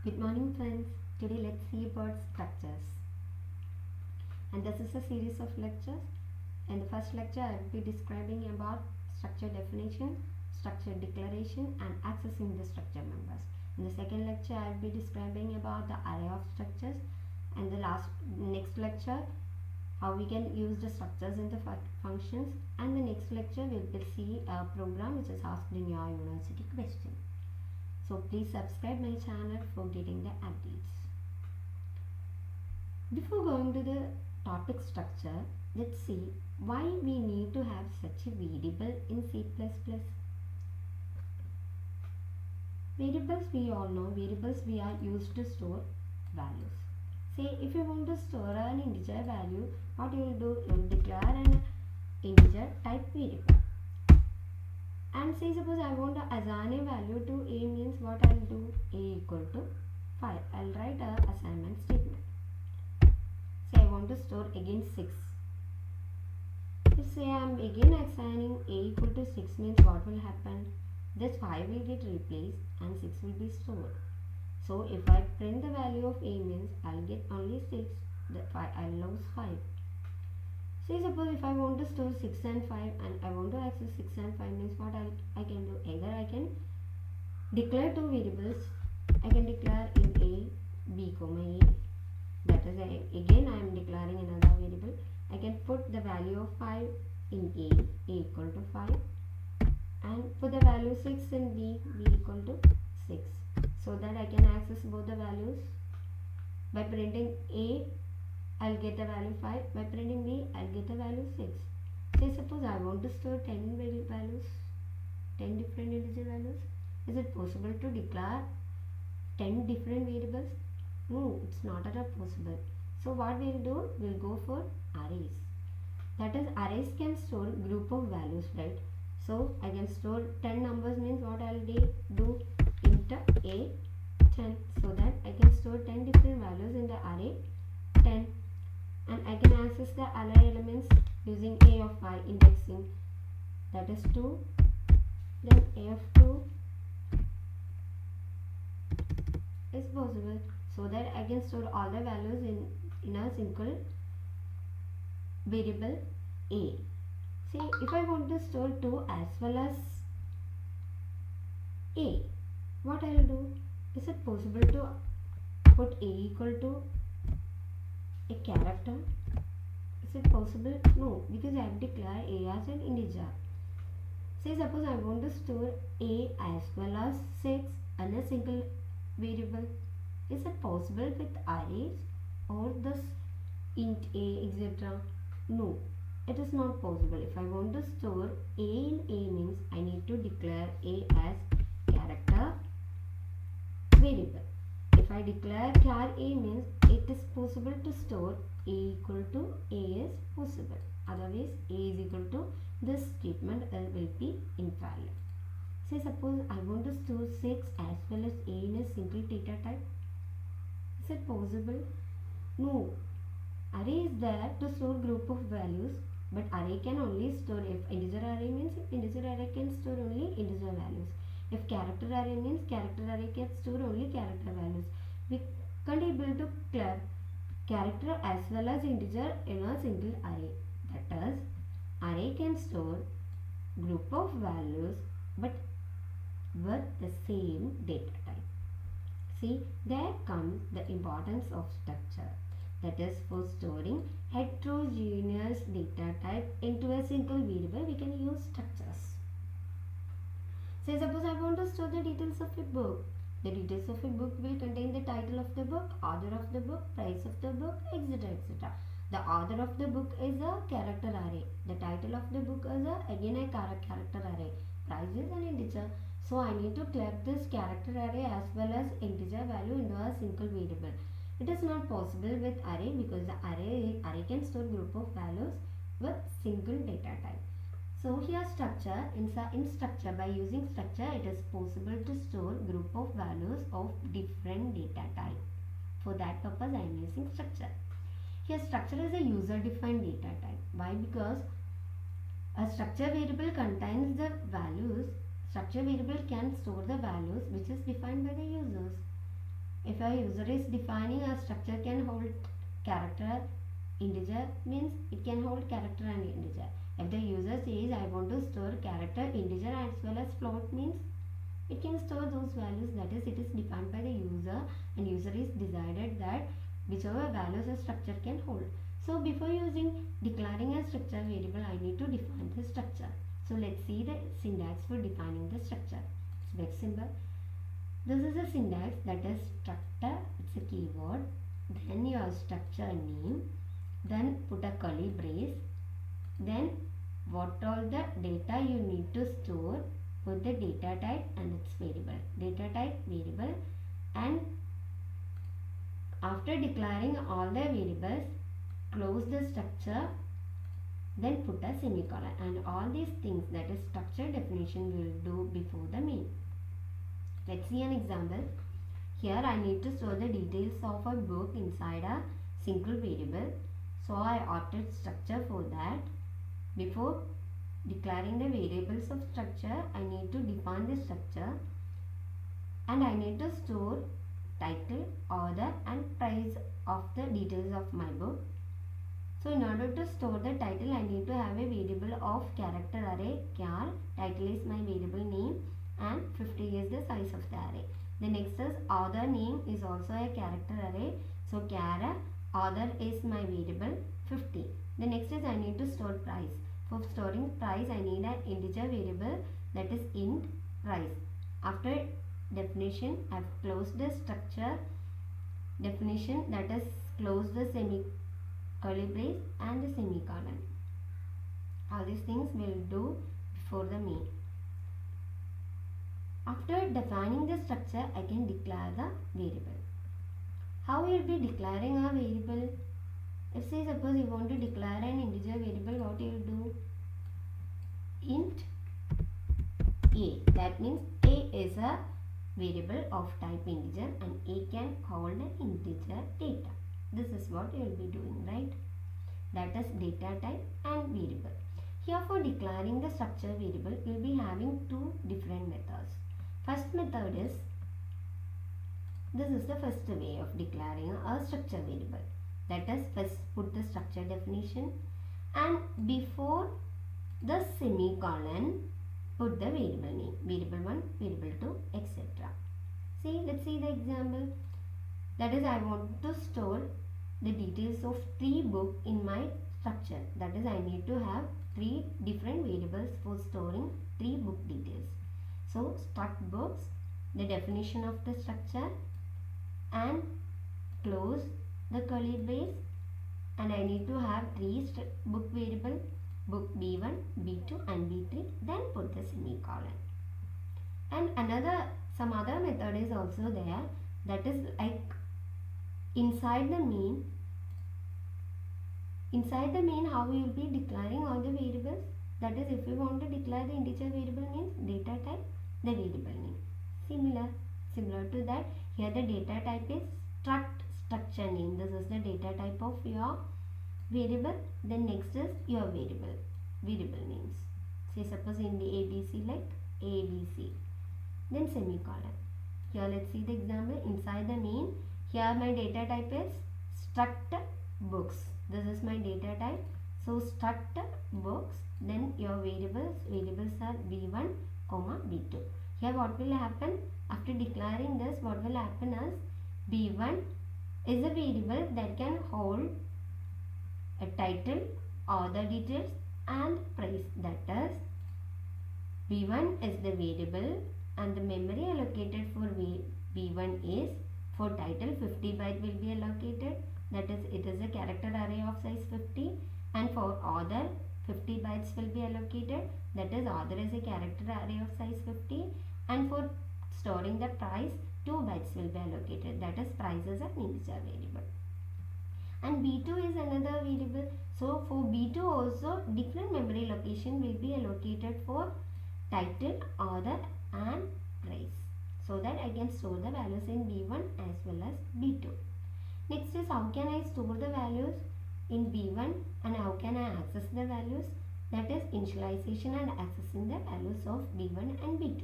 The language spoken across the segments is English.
Good morning friends. Today let's see about structures. And this is a series of lectures. In the first lecture I will be describing about structure definition, structure declaration and accessing the structure members. In the second lecture I will be describing about the array of structures, and the next lecture how we can use the structures in the functions, and the next lecture we will see a program which is asked in your university question. So please subscribe my channel for getting the updates. Before going to the topic structure, let's see why we need to have such a variable in C++. Variables, we all know variables we are used to store values. Say if you want to store an integer value, what you will do, you will declare an integer type variable. And say suppose I want to assign a value to a, means what I will do, a equal to 5. I will write a assignment statement. Say I want to store again 6. If say I am again assigning a equal to 6, means what will happen, this 5 will get replaced and 6 will be stored. So if I print the value of a, means I will get only 6, I will lose 5. Say suppose if I want to store 6 and 5 and I want to access 6 and 5, means what I can do, either I can declare two variables. I can declare in a b comma a, that is again I am declaring another variable. I can put the value of 5 in a equal to 5, and put the value 6 in b equal to 6, so that I can access both the values. By printing a, I'll get the value 5. By printing b, I'll get the value 6. Say suppose I want to store 10 values, 10 different integer values. Is it possible to declare 10 different variables? No, it's not at all possible. So what we'll do, we'll go for arrays. That is, arrays can store group of values, right? So I can store 10 numbers, means what I'll do, int a 10, so that I can store 10 different values in the array 10. And I can access the array elements using a of I indexing, that is 2, then a of 2 is possible, so that I can store all the values in a single variable a. See if I want to store 2 as well as a, what I will do, is it possible to put a equal to a character? Is it possible? No, because I have declared a as an integer. Say suppose I want to store a as well as 6 in a single variable. Is it possible with arrays or this int a, etc.? No, it is not possible. If I want to store a in a, means I need to declare a as character variable. If I declare char a, means it is possible to store a equal to a is possible. Otherwise a is equal to this statement will be invalid. Say suppose I want to store 6 as well as a in a single data type. Is it possible? No. Array is there to store group of values, but array can only store, if integer array, means integer array can store only integer values. If character array, means character array can store only character values. We can't able to declare character as well as integer in a single array. That is, array can store group of values but with the same data type. See, there comes the importance of structure. That is, for storing heterogeneous data type into a single variable, we can use structures. Say suppose I want to store the details of a book. The details of a book will contain the title of the book, author of the book, price of the book, etc., etc. The author of the book is a character array. The title of the book is again a character array. Price is an integer. So I need to collect this character array as well as integer value into a single variable. It is not possible with array, because the array can store group of values with single data type. So here structure, in structure, by using structure it is possible to store group of values of different data type. For that purpose I am using structure. Here structure is a user defined data type. Why? Because a structure variable contains the values. Structure variable can store the values which is defined by the users. If if a user is defining a structure can hold character integer, means it can hold character and integer. If the user says I want to store character, integer as well as float, means it can store those values, that is it is defined by the user, and user is decided that whichever values a structure can hold. So before declaring a structure variable, I need to define the structure. So let's see the syntax for defining the structure. It's very simple. This is a syntax, that is structure, it's a keyword, then your structure name, then put a curly brace, then what all the data you need to store, put the data type and its variable, data type variable, and after declaring all the variables, close the structure, then put a semicolon, and all these things, that is structure definition, will do before the main. Let's see an example. Here I need to store the details of a book inside a single variable. So I opted structure for that. Before declaring the variables of structure, I need to define the structure, and I need to store title, author and price of the details of my book. So in order to store the title, I need to have a variable of character array char. Title is my variable name and 50 is the size of the array. The next is author name is also a character array. So char author is my variable 50. The next is I need to store price. For storing price, I need an integer variable, that is int price. After definition, I have closed the structure definition, that is close the curly brace and the semicolon. All these things will do before the main. After defining the structure, I can declare the variable. How you will be declaring a variable? If say suppose you want to declare an integer variable, what you will do? Int a, that means a is a variable of type integer and a can hold an integer data. This is what you will be doing, right? That is data type and variable. Here for declaring the structure variable, you will be having two different methods. First method is, this is the first way of declaring a structure variable. That is, first put the structure definition and before the semicolon put the variable name, variable 1, variable 2, etc. See, let's see the example. That is, I want to store the details of 3 books in my structure. That is, I need to have 3 different variables for storing 3 book details. So struct books, the definition of the structure, and close the curly brace, and I need to have 3 book variable, book B1, B2 and B3, then put the semicolon. And some other method is also there, that is like inside the main how we will be declaring all the variables. That is, if we want to declare the integer variable means data type, the variable name. Similar to that, here the data type is structure name. This is the data type of your variable. Then next is your variable names. Say suppose in the ABC, like ABC, then semicolon. Here let's see the example. Inside the main, here my data type is struct books. This is my data type. So struct books, then your variables are B1, B2. Here what will happen? After declaring this, what will happen is B1 is a variable that can hold a title, author details and price. That is, B1 is the variable and the memory allocated for B1 is, for title 50 byte will be allocated. That is, it is a character array of size 50, and for author 50 bytes will be allocated. That is, author is a character array of size 50, and for storing the price 2 bytes will be allocated. That is, price is an integer variable. And B2 is another variable. So for B2 also different memory location will be allocated for title, author and price, so that I can store the values in B1 as well as B2. Next is, how can I store the values in B1 and how can I access the values? That is initialization and accessing the values of B1 and B2.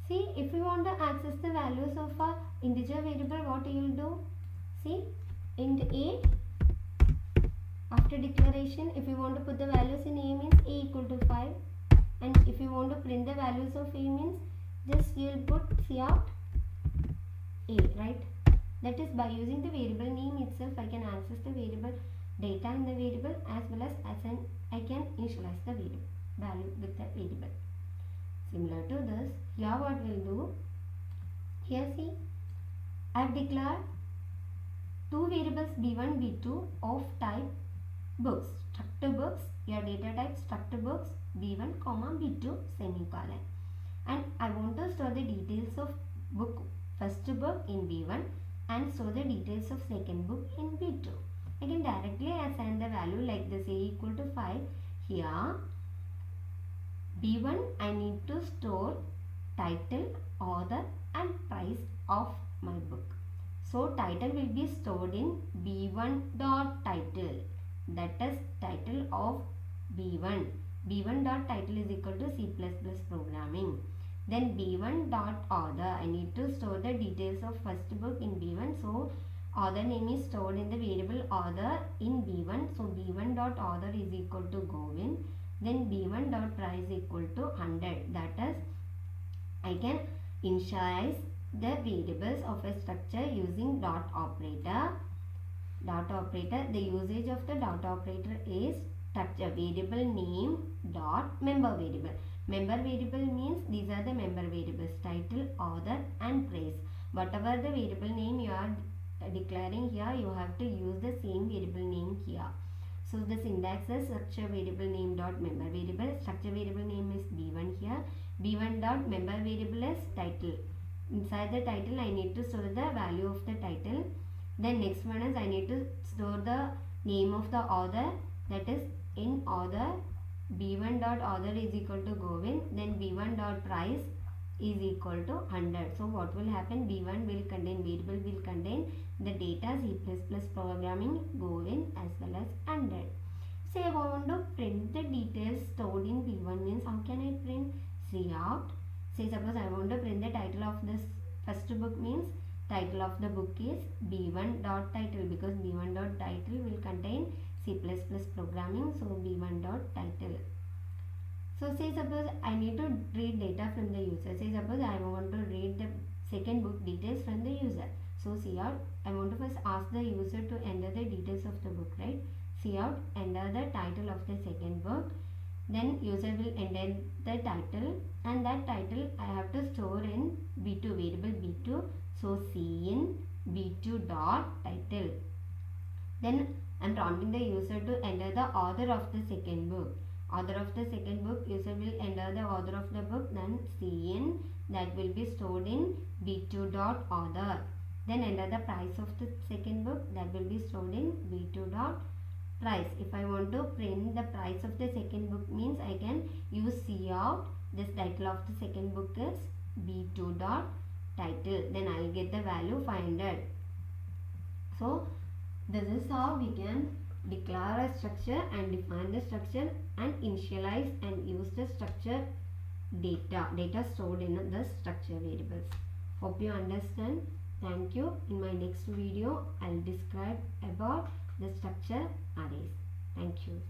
See, if we want to access the values of a integer variable, what you will do? See, int a, after declaration, if you want to put the values in a means a equal to 5, and if you want to print the values of a means just you will put cout a, right? That is, by using the variable name itself I can access the variable data in the variable as well as I can initialize the variable value with the variable. Similar to this, here what we'll do, here see, I have declared two variables b1 b2 of type books, structure books, your data type structure books b1 comma b2 semicolon, and I want to store the details of book, first book in b1 and store the details of second book in b2. I can directly assign the value like this, a equal to 5. Here b1 I need to store title, author and price of my book. So title will be stored in b1 dot title, that is title of b1. b1 dot title is equal to C++ programming. Then b1 dot author, I need to store the details of first book in b1. So author name is stored in the variable author in b1. So b1 dot author is equal to Govind. Then b1 dot price equal to 100. That is, I can initialize the variables of a structure using dot operator. Dot operator, the usage of the dot operator is structure variable name dot member variable. Member variable means these are the member variables, title, author and price. Whatever the variable name you are declaring here, you have to use the same variable name here. So the syntax is structure variable name dot member variable. Structure variable name is b1 here. b1 dot member variable is title. Inside the title I need to store the value of the title. Then next one is I need to store the name of the author, that is in author b1 dot author is equal to Govind. Then b1 dot price is equal to 100. So what will happen, b1 will contain, variable will contain the data C++ programming Govind as well as 100. Say I want to print the details stored in b1 means how can I print? Cout. Say suppose I want to print the title of this first book means title of the book is b1 dot title, because b1 dot title will contain C++ programming, so b1 dot title. So say suppose I need to read data from the user. Say suppose I want to read the second book details from the user. So cout, I want to first ask the user to enter the details of the book, right? Cout, enter the title of the second book. Then user will enter the title, and that title I have to store in b2 variable b2. So cin b2 dot title. Then I am prompting the user to enter the author of the second book. Author of the second book, user will enter the author of the book, then cin, that will be stored in b2 dot author. Then enter the price of the second book, that will be stored in b2 dot price. If I want to print the price of the second book means I can use cout, this title of the second book is b2 dot title, then I will get the value 500. So this is how we can declare a structure and define the structure and initialize and use the structure data stored in the structure variables. Hope you understand. Thank you. In my next video I will describe about the structure arrays. Thank you.